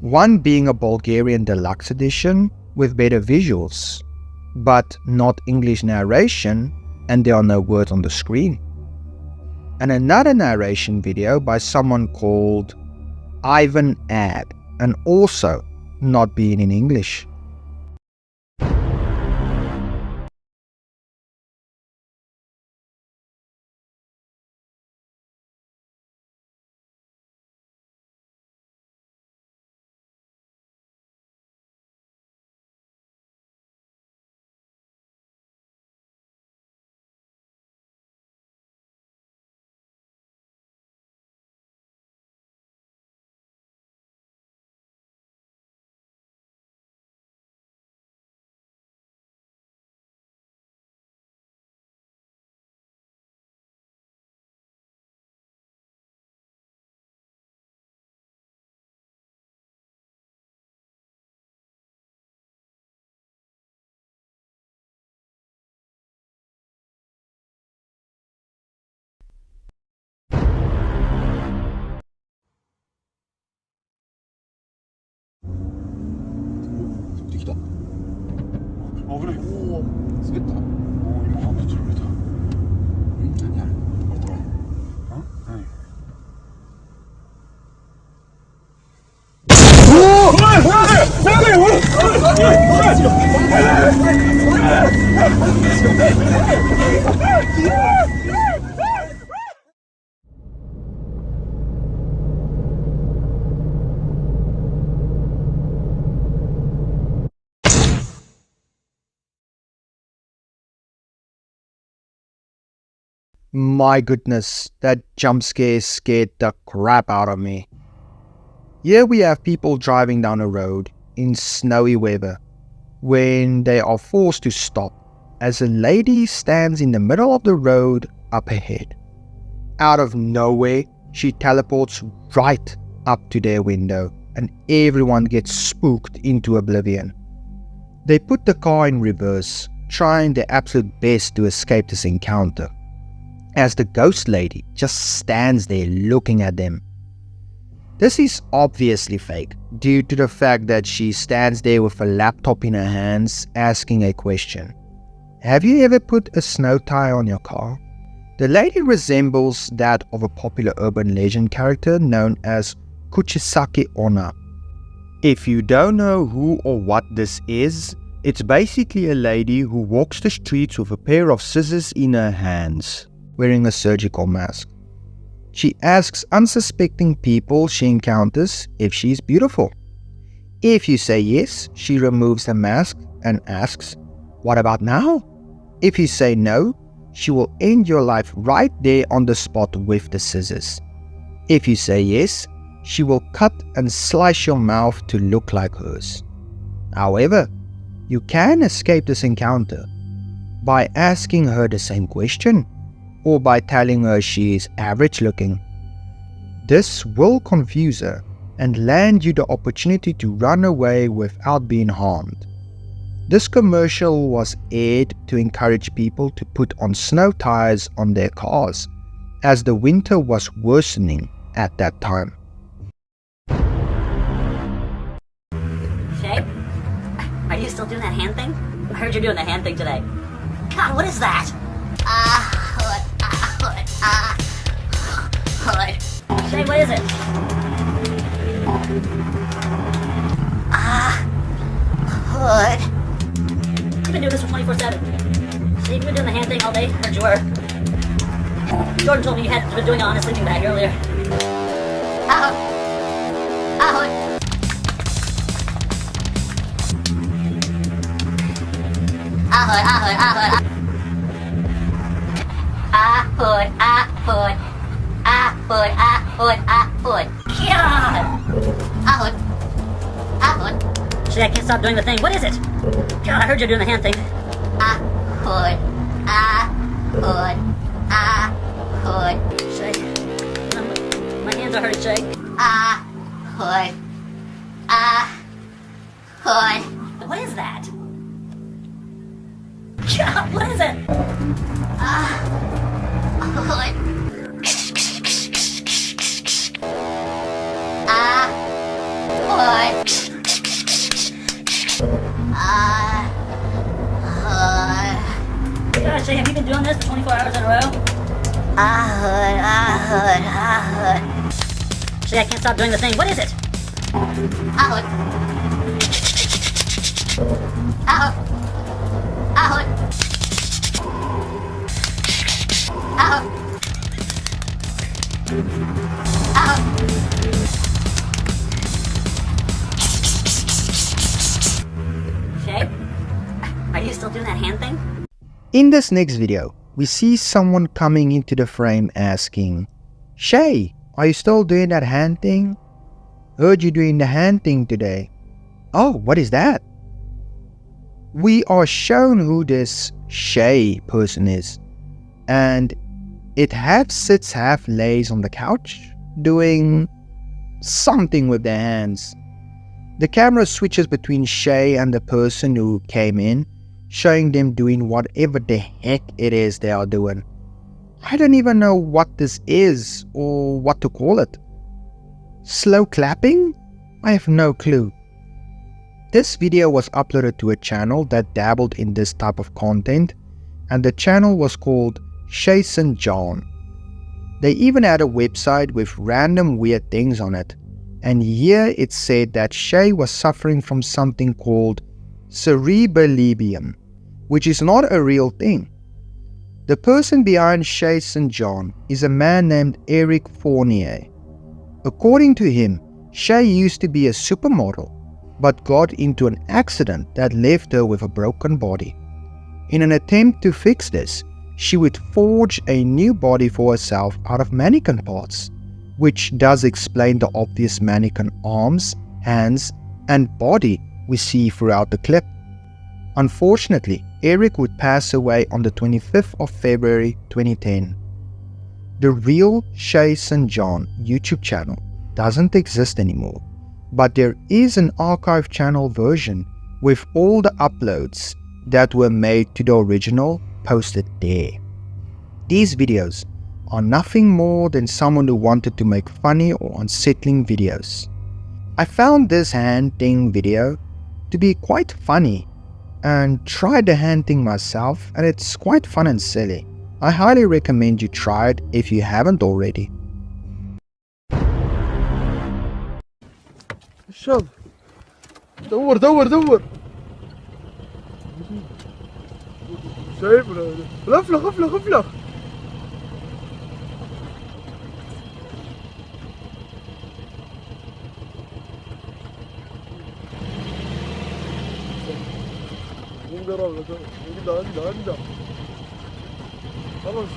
one being a Bulgarian deluxe edition with better visuals, but not English narration, and there are no words on the screen, and another narration video by someone called Ivan Ab, and also not being in English. 스겠다. 이거 한번 들어보자. 응? 아니야. 어디 봐. 어? 응. My goodness, that jump scare scared the crap out of me. Here we have people driving down a road in snowy weather when they are forced to stop as a lady stands in the middle of the road up ahead. Out of nowhere, she teleports right up to their window and everyone gets spooked into oblivion. They put the car in reverse, trying their absolute best to escape this encounter, as the ghost lady just stands there looking at them. This is obviously fake due to the fact that she stands there with a laptop in her hands asking a question. Have you ever put a snow tire on your car? The lady resembles that of a popular urban legend character known as Kuchisake Onna. If you don't know who or what this is, it's basically a lady who walks the streets with a pair of scissors in her hands, wearing a surgical mask. She asks unsuspecting people she encounters if she's beautiful. If you say yes, she removes the mask and asks, "What about now?" If you say no, she will end your life right there on the spot with the scissors. If you say yes, she will cut and slice your mouth to look like hers. However, you can escape this encounter by asking her the same question, or by telling her she is average looking. This will confuse her and land you the opportunity to run away without being harmed. This commercial was aired to encourage people to put on snow tires on their cars, as the winter was worsening at that time. Shay, are you still doing that hand thing? I heard you're doing the hand thing today. God, what is that? Shay, what is it? Hood. You've been doing this for 24/7. Shay, you've been doing the hand thing all day? Heard you were. Jordan told me you had been doing it on a sleeping bag earlier. Hood. God! Shit, I can't stop doing the thing. What is it? God, I heard you're doing the hand thing. Shay, my hands are hurting, Shay. What is that? God, what is it? Gosh, Shay, have you been doing this for 24 hours in a row? Shay, I can't stop doing the thing. What is it? Shay, are you still doing that hand thing? In this next video, we see someone coming into the frame asking, "Shay, are you still doing that hand thing? Heard you doing the hand thing today." Oh, what is that? We are shown who this Shay person is, and it half sits, half lays on the couch, doing something with their hands. The camera switches between Shay and the person who came in, showing them doing whatever the heck it is they are doing. I don't even know what this is or what to call it. Slow clapping? I have no clue. This video was uploaded to a channel that dabbled in this type of content, and the channel was called Shay St. John. They even had a website with random weird things on it, and here it said that Shay was suffering from something called cerebellibium, which is not a real thing. The person behind Shay St. John is a man named Eric Fournier. According to him, Shay used to be a supermodel, but got into an accident that left her with a broken body. In an attempt to fix this, she would forge a new body for herself out of mannequin parts, which does explain the obvious mannequin arms, hands, and body we see throughout the clip. Unfortunately, Eric would pass away on the 25th of February 2010. The real Shay St. John YouTube channel doesn't exist anymore, but there is an archive channel version with all the uploads that were made to the original posted there. These videos are nothing more than someone who wanted to make funny or unsettling videos. I found this hand thing video to be quite funny and tried the hand thing myself, and it's quite fun and silly. I highly recommend you try it if you haven't already. الشاب دور دور دور شايف الافلخ افلخ افلخ انقدر خلاص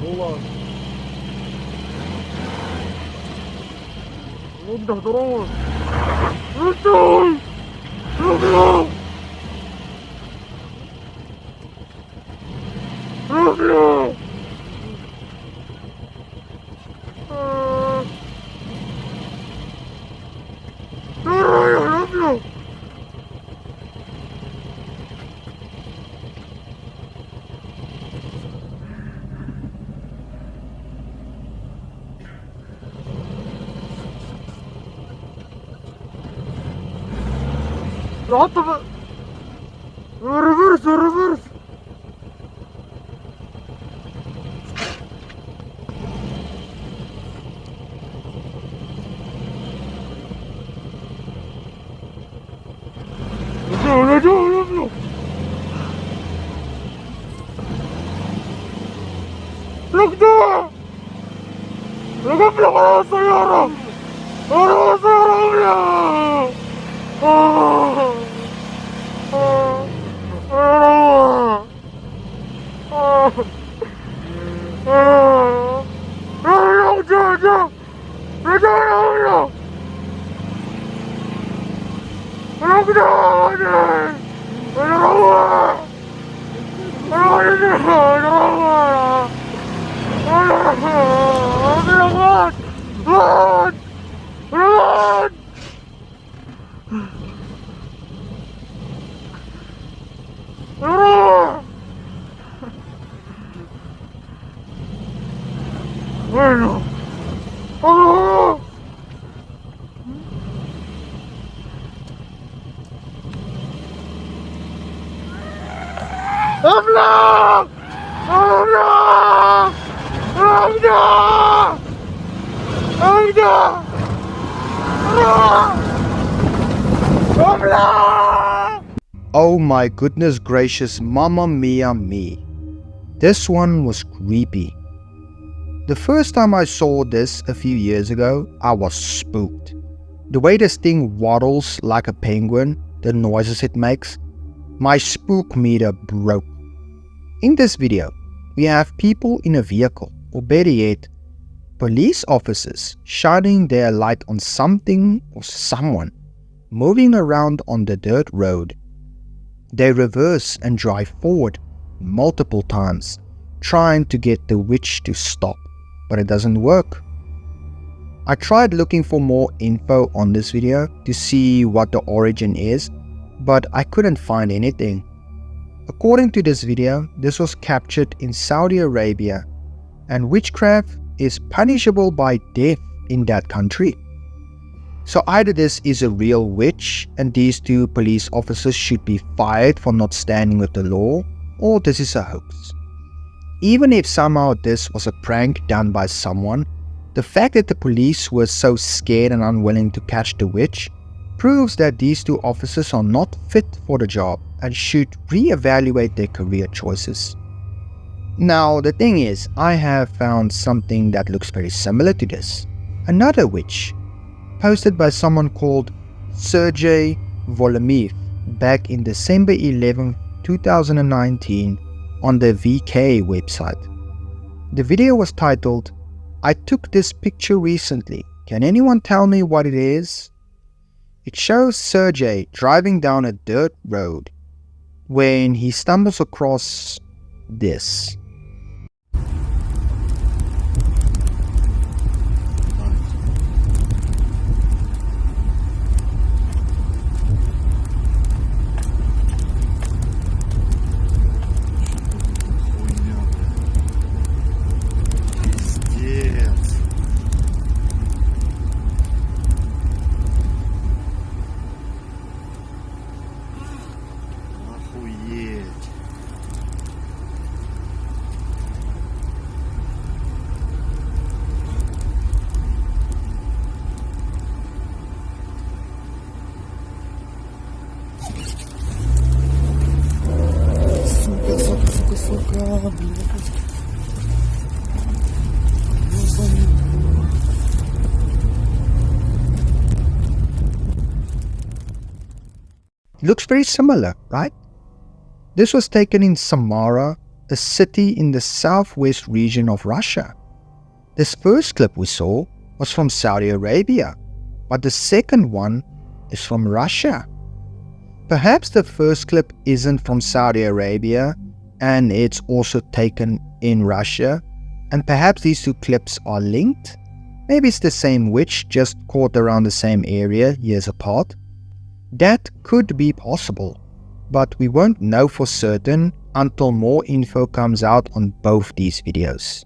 والله وده ضروري رجل رجل رجل رجل العطف ريفرس ريفرس رجوع ركضوا ركضوا على السيارة على السيارة Bueno. ¡Oh! ¡Habla! ¡Habla! ¡Habla! ¡Habla! ¡Habla! Oh my goodness gracious, mamma mia me. This one was creepy. The first time I saw this a few years ago, I was spooked. The way this thing waddles like a penguin, the noises it makes, my spook meter broke. In this video, we have people in a vehicle, or better yet, police officers shining their light on something or someone moving around on the dirt road. They reverse and drive forward multiple times trying to get the witch to stop, but it doesn't work. I tried looking for more info on this video to see what the origin is, but I couldn't find anything. According to this video, this was captured in Saudi Arabia, and witchcraft is punishable by death in that country. So either this is a real witch and these two police officers should be fired for not standing with the law, or this is a hoax. Even if somehow this was a prank done by someone, the fact that the police were so scared and unwilling to catch the witch proves that these two officers are not fit for the job and should re-evaluate their career choices. Now the thing is, I have found something that looks very similar to this. Another witch, posted by someone called Sergey Volomiev back in December 11, 2019 on the VK website. The video was titled, "I took this picture recently. Can anyone tell me what it is?" It shows Sergey driving down a dirt road when he stumbles across this. Looks very similar, right? This was taken in Samara, a city in the southwest region of Russia. This first clip we saw was from Saudi Arabia, but the second one is from Russia. Perhaps the first clip isn't from Saudi Arabia and it's also taken in Russia, and perhaps these two clips are linked. Maybe it's the same witch just caught around the same area years apart. That could be possible, but we won't know for certain until more info comes out on both these videos.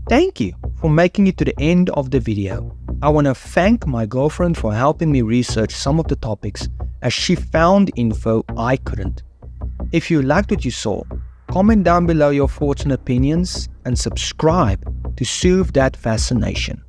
Thank you for making it to the end of the video. I want to thank my girlfriend for helping me research some of the topics, as she found info I couldn't. If you liked what you saw, comment down below your thoughts and opinions and subscribe to soothe that fascination.